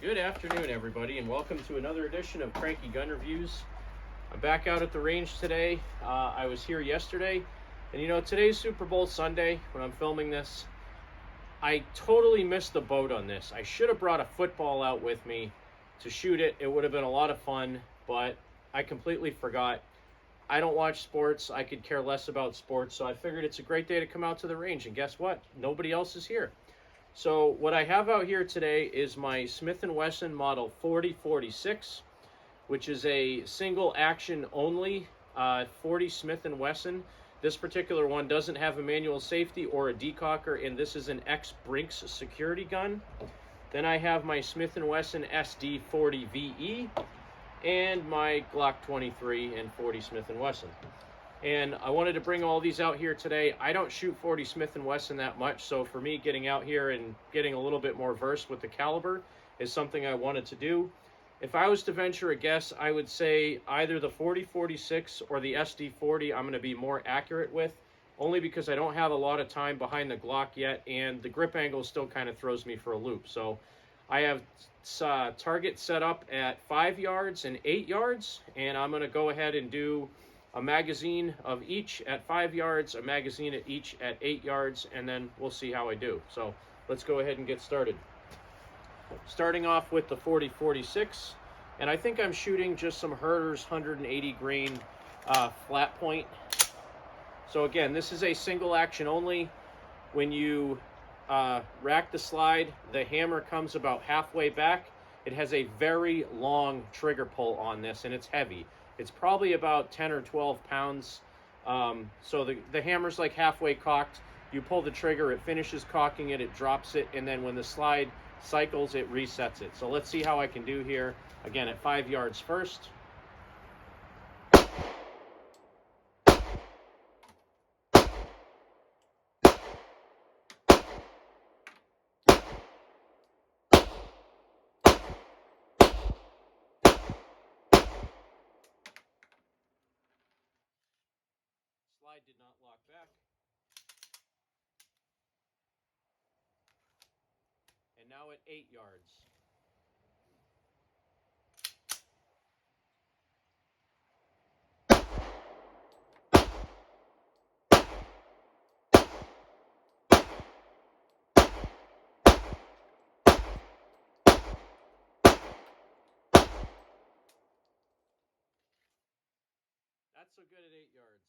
Good afternoon, everybody, and welcome to another edition of Cranky Gun Reviews. I'm back out at the range today. I was here yesterday, and you know, today's Super Bowl Sunday when I'm filming this. I totally missed the boat on this. I should have brought a football out with me to shoot it. It would have been a lot of fun, but I completely forgot. I don't watch sports. I could care less about sports, so I figured it's a great day to come out to the range, and guess what? Nobody else is here. So what I have out here today is my Smith & Wesson model 4046, which is a single action only 40 Smith & Wesson. This particular one doesn't have a manual safety or a decocker, and this is an Brinks security gun. Then I have my Smith & Wesson SD40VE and my Glock 23 and 40 Smith & Wesson. And I wanted to bring all these out here today. I don't shoot 40 Smith & Wesson that much, so for me, getting out here and getting a little bit more versed with the caliber is something I wanted to do. If I was to venture a guess, I would say either the 4046 or the SD40 I'm going to be more accurate with, only because I don't have a lot of time behind the Glock yet, and the grip angle still kind of throws me for a loop. So I have target set up at 5 yards and 8 yards, and I'm going to go ahead and do a magazine of each at 5 yards, a magazine at each at 8 yards, and then we'll see how I do. So let's go ahead and get started. Starting off with the 4046, and I think I'm shooting just some Herters 180 grain flat point. So again, this is a single action only. When you rack the slide, the hammer comes about halfway back. It has a very long trigger pull on this, and it's heavy. It's probably about 10 or 12 pounds. So the hammer's like halfway cocked. You pull the trigger, it finishes cocking it, it drops it, and then when the slide cycles, it resets it. So let's see how I can do here. Again, at 5 yards first. Slide did not lock back. And now at 8 yards. That's so good at 8 yards.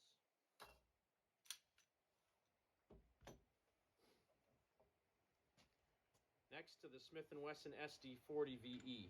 Next to the Smith & Wesson SD40VE.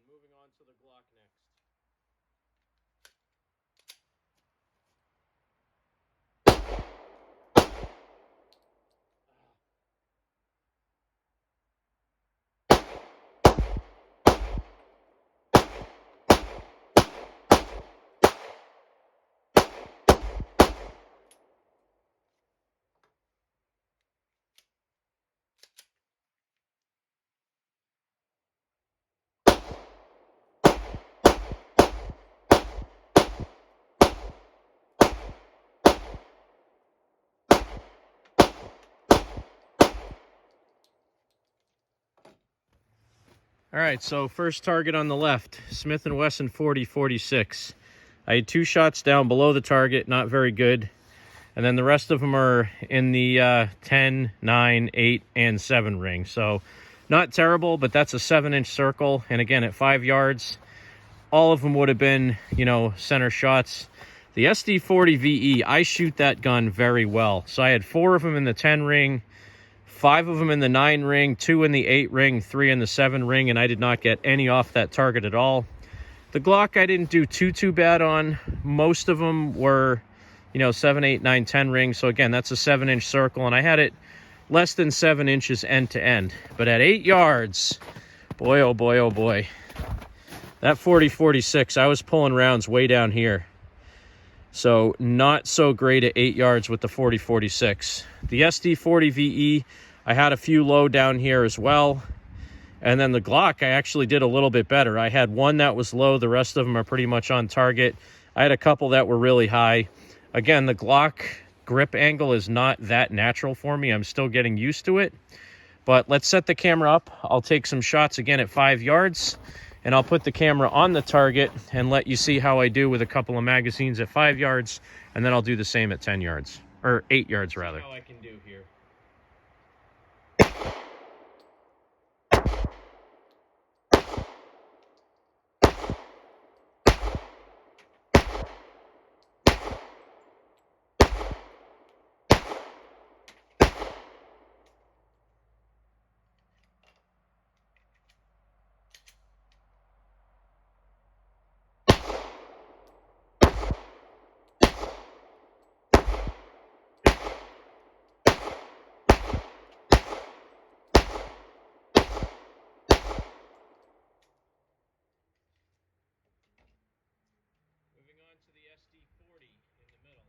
Moving on to the Glock next. All right, so first target on the left, Smith & Wesson 4046. I had 2 shots down below the target, not very good. And then the rest of them are in the 10, 9, 8, and 7 ring. So not terrible, but that's a 7-inch circle. And again, at 5 yards, all of them would have been, you know, center shots. The SD40VE, I shoot that gun very well. So I had 4 of them in the 10 ring, 5 of them in the 9 ring, 2 in the 8 ring, 3 in the 7 ring, and I did not get any off that target at all. The Glock I didn't do too bad on. Most of them were, you know, 7, 8, 9, 10 rings. So again, that's a 7-inch circle, and I had it less than 7 inches end to end. But at 8 yards, boy, oh boy, oh boy. That 40-46, I was pulling rounds way down here. So not so great at 8 yards with the 40-46. The SD40VE, I had a few low down here as well. And then the Glock, I actually did a little bit better. I had one that was low. The rest of them are pretty much on target. I had a couple that were really high. Again, the Glock grip angle is not that natural for me. I'm still getting used to it. But let's set the camera up. I'll take some shots again at 5 yards, and I'll put the camera on the target and let you see how I do with a couple of magazines at 5 yards, and then I'll do the same at 10 yards, or 8 yards rather. How I can do here. Moving on to the SD40 in the middle.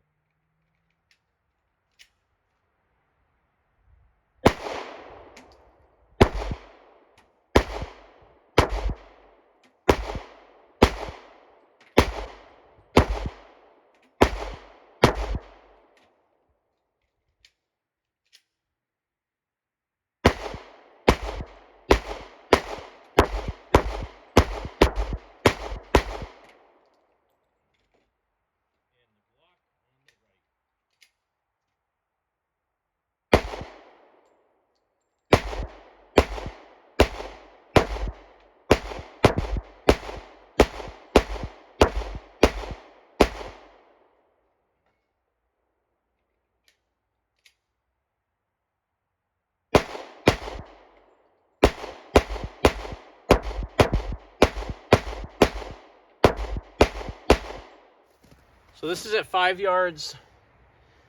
So this is at 5 yards.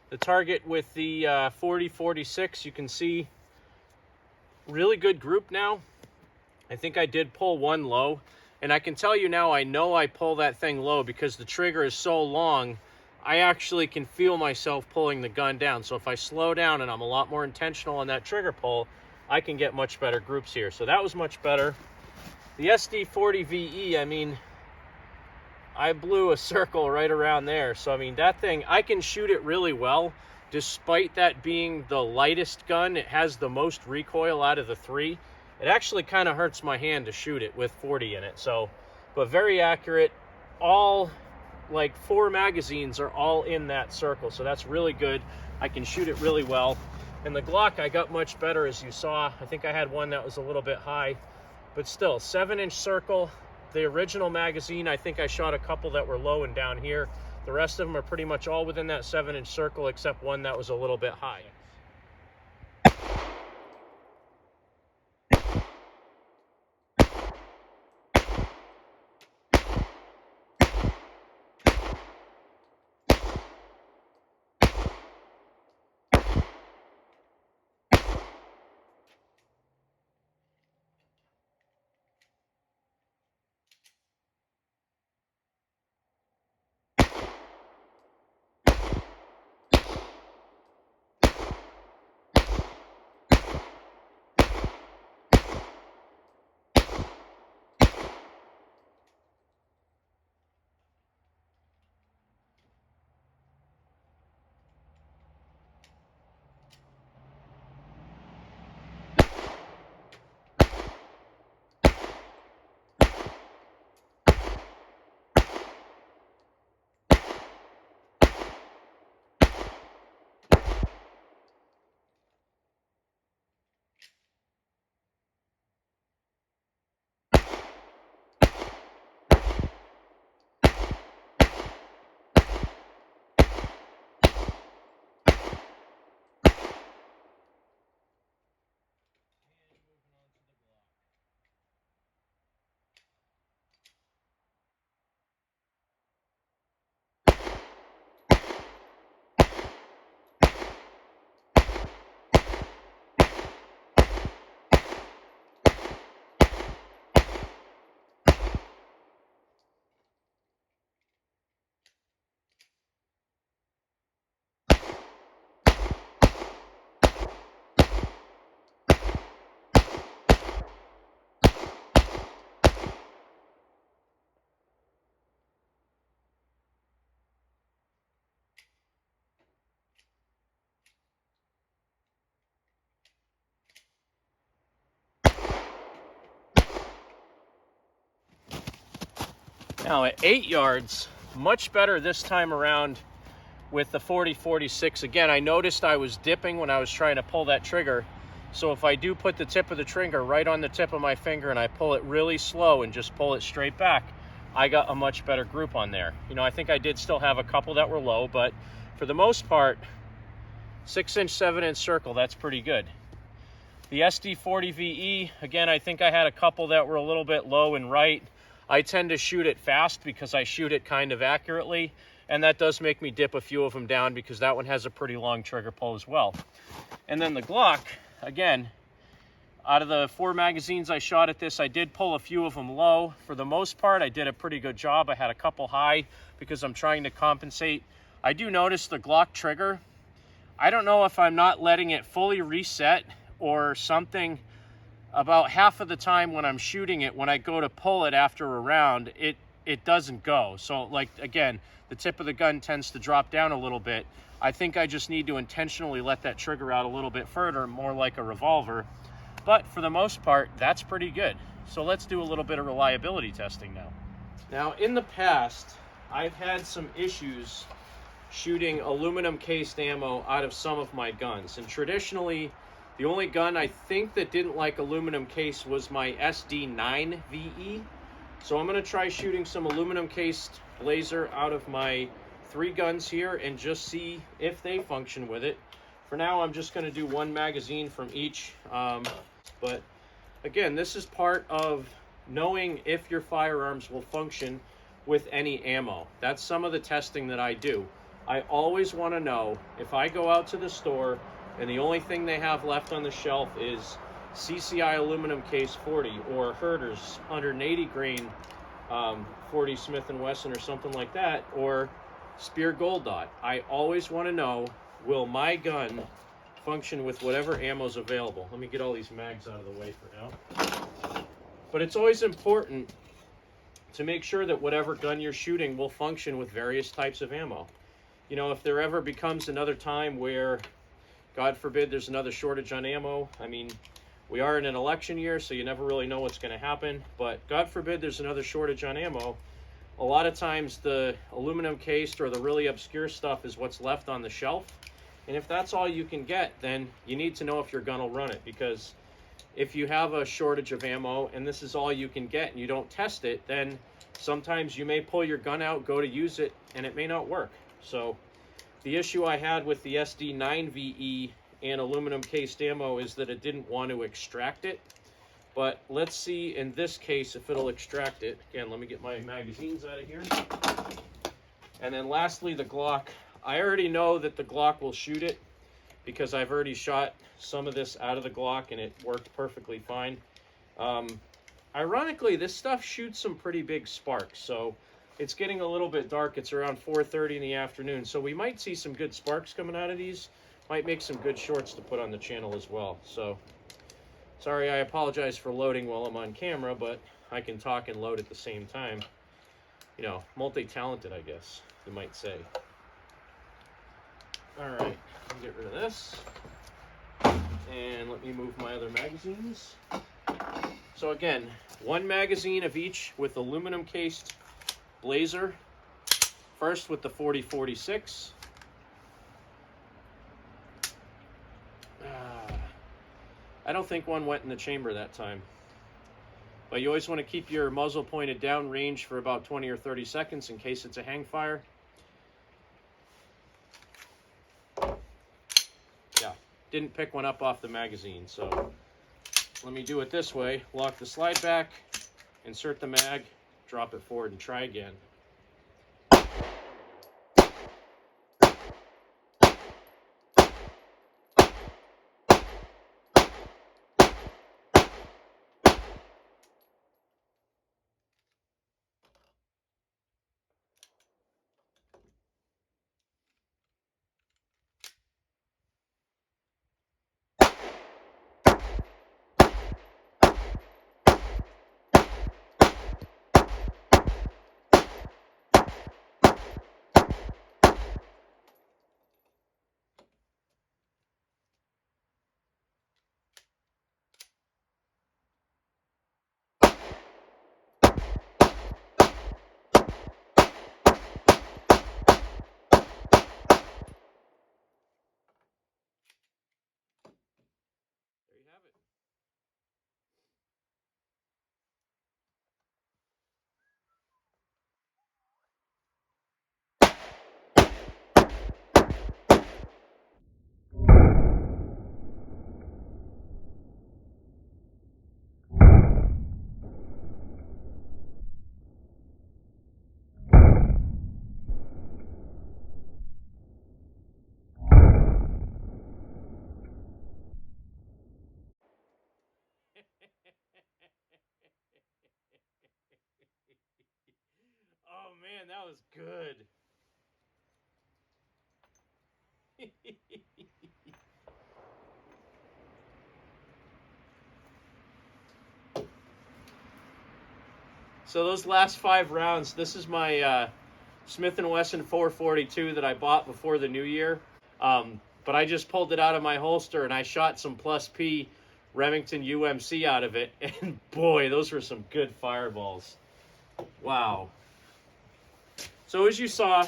The target with the 40-46, you can see really good group now. I think I did pull one low, and I can tell you now, I know I pull that thing low because the trigger is so long, I actually can feel myself pulling the gun down. So if I slow down and I'm a lot more intentional on that trigger pull, I can get much better groups here. So that was much better. The SD40VE, I mean, I blew a circle right around there. So, I mean, that thing, I can shoot it really well. Despite that being the lightest gun, it has the most recoil out of the three. It actually kind of hurts my hand to shoot it with 40 in it. So, but very accurate. All, like 4 magazines are all in that circle. So that's really good. I can shoot it really well. And the Glock, I got much better, as you saw. I think I had one that was a little bit high. But still, 7-inch circle. The original magazine, I think I shot a couple that were low and down here. The rest of them are pretty much all within that 7-inch circle, except one that was a little bit high. Now at 8 yards, much better this time around with the 40-46. Again, I noticed I was dipping when I was trying to pull that trigger. So if I do put the tip of the trigger right on the tip of my finger and I pull it really slow and just pull it straight back, I got a much better group on there. You know, I think I did still have a couple that were low, but for the most part, 6-inch, 7-inch circle, that's pretty good. The SD40VE, again, I think I had a couple that were a little bit low and right. I tend to shoot it fast because I shoot it kind of accurately, and that does make me dip a few of them down because that one has a pretty long trigger pull as well. And then the Glock, again, out of the 4 magazines I shot at this, I did pull a few of them low. For the most part, I did a pretty good job. I had a couple high because I'm trying to compensate. I do notice the Glock trigger, I don't know if I'm not letting it fully reset or something. About half of the time when I'm shooting it, when I go to pull it after a round, it doesn't go. So like, again, the tip of the gun tends to drop down a little bit. I think I just need to intentionally let that trigger out a little bit further, more like a revolver. But for the most part, that's pretty good. So let's do a little bit of reliability testing now. Now, in the past, I've had some issues shooting aluminum cased ammo out of some of my guns. And traditionally, the only gun I think that didn't like aluminum case was my SD9VE. So I'm gonna try shooting some aluminum cased blazer out of my 3 guns here and just see if they function with it. For now, I'm just gonna do 1 magazine from each. But again, this is part of knowing if your firearms will function with any ammo. That's some of the testing that I do. I always want to know if I go out to the store and the only thing they have left on the shelf is CCI aluminum case 40 or Herters 180 grain 40 Smith & Wesson or something like that, or Speer Gold Dot. I always want to know, will my gun function with whatever ammo's available? Let me get all these mags out of the way for now. But it's always important to make sure that whatever gun you're shooting will function with various types of ammo. You know, if there ever becomes another time where, God forbid, there's another shortage on ammo, I mean, we are in an election year, so you never really know what's going to happen, but God forbid there's another shortage on ammo, a lot of times the aluminum cased or the really obscure stuff is what's left on the shelf. And if that's all you can get, then you need to know if your gun will run it, because if you have a shortage of ammo and this is all you can get and you don't test it, then sometimes you may pull your gun out, go to use it, and it may not work. So the issue I had with the SD9VE and aluminum cased ammo is that it didn't want to extract it. But let's see in this case if it'll extract it. Again, let me get my magazines out of here. And then lastly, the Glock. I already know that the Glock will shoot it because I've already shot some of this out of the Glock and it worked perfectly fine. Ironically, this stuff shoots some pretty big sparks, so it's getting a little bit dark. It's around 4:30 in the afternoon, so we might see some good sparks coming out of these. Might make some good shorts to put on the channel as well. So, sorry, I apologize for loading while I'm on camera, but I can talk and load at the same time. You know, multi-talented, I guess you might say. All right, I'll get rid of this. And let me move my other magazines. So again, 1 magazine of each with aluminum cased blazer. First with the 40-46. I don't think one went in the chamber that time. But you always want to keep your muzzle pointed down range for about 20 or 30 seconds in case it's a hang fire. Yeah, didn't pick one up off the magazine, so let me do it this way. Lock the slide back, insert the mag, drop it forward, and try again. was good. So those last 5 rounds, this is my Smith & Wesson 442 that I bought before the new year. But I just pulled it out of my holster and I shot some Plus P Remington UMC out of it. And boy, those were some good fireballs. Wow. So as you saw,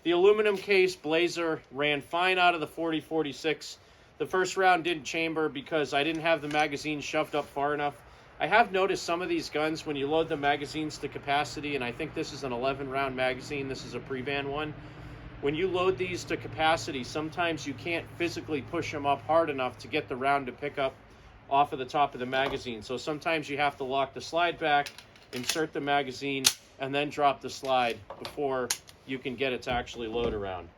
the aluminum case Blazer ran fine out of the 40-46. The first round didn't chamber because I didn't have the magazine shoved up far enough. I have noticed some of these guns, when you load the magazines to capacity, and I think this is an 11-round magazine, this is a pre-ban one. When you load these to capacity, sometimes you can't physically push them up hard enough to get the round to pick up off of the top of the magazine. So sometimes you have to lock the slide back, insert the magazine, and then drop the slide before you can get it to actually load around.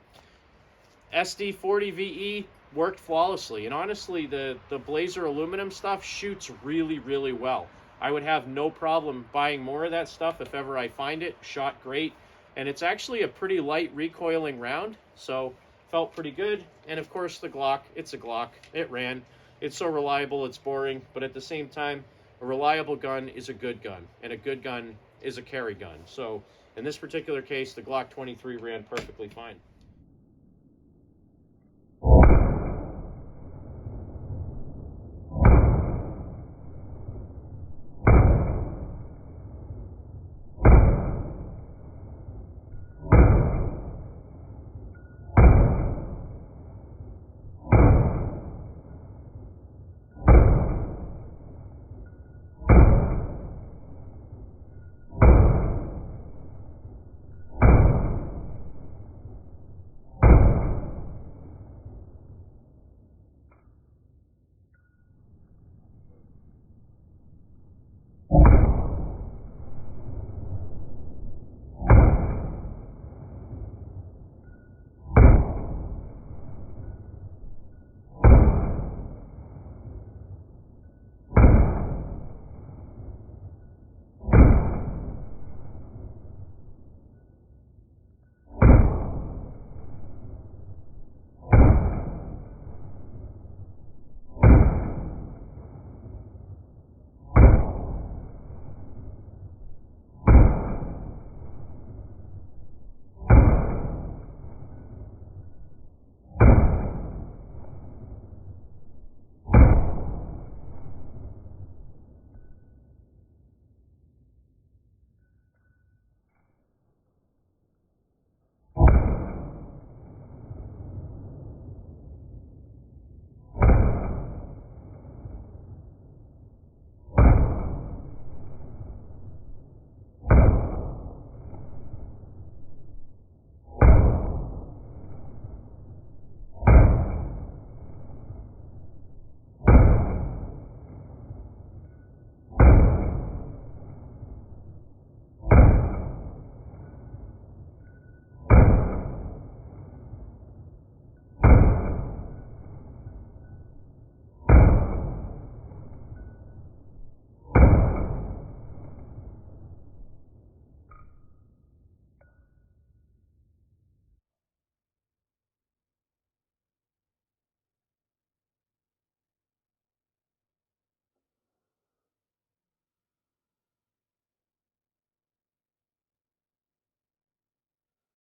SD40VE worked flawlessly, and honestly the Blazer aluminum stuff shoots really, really well. I would have no problem buying more of that stuff if ever I find it. Shot great, and it's actually a pretty light recoiling round, so felt pretty good. And of course the Glock, it's a Glock, it ran. It's so reliable, it's boring, but at the same time, a reliable gun is a good gun, and a good gun is a carry gun. So in this particular case, the Glock 23 ran perfectly fine.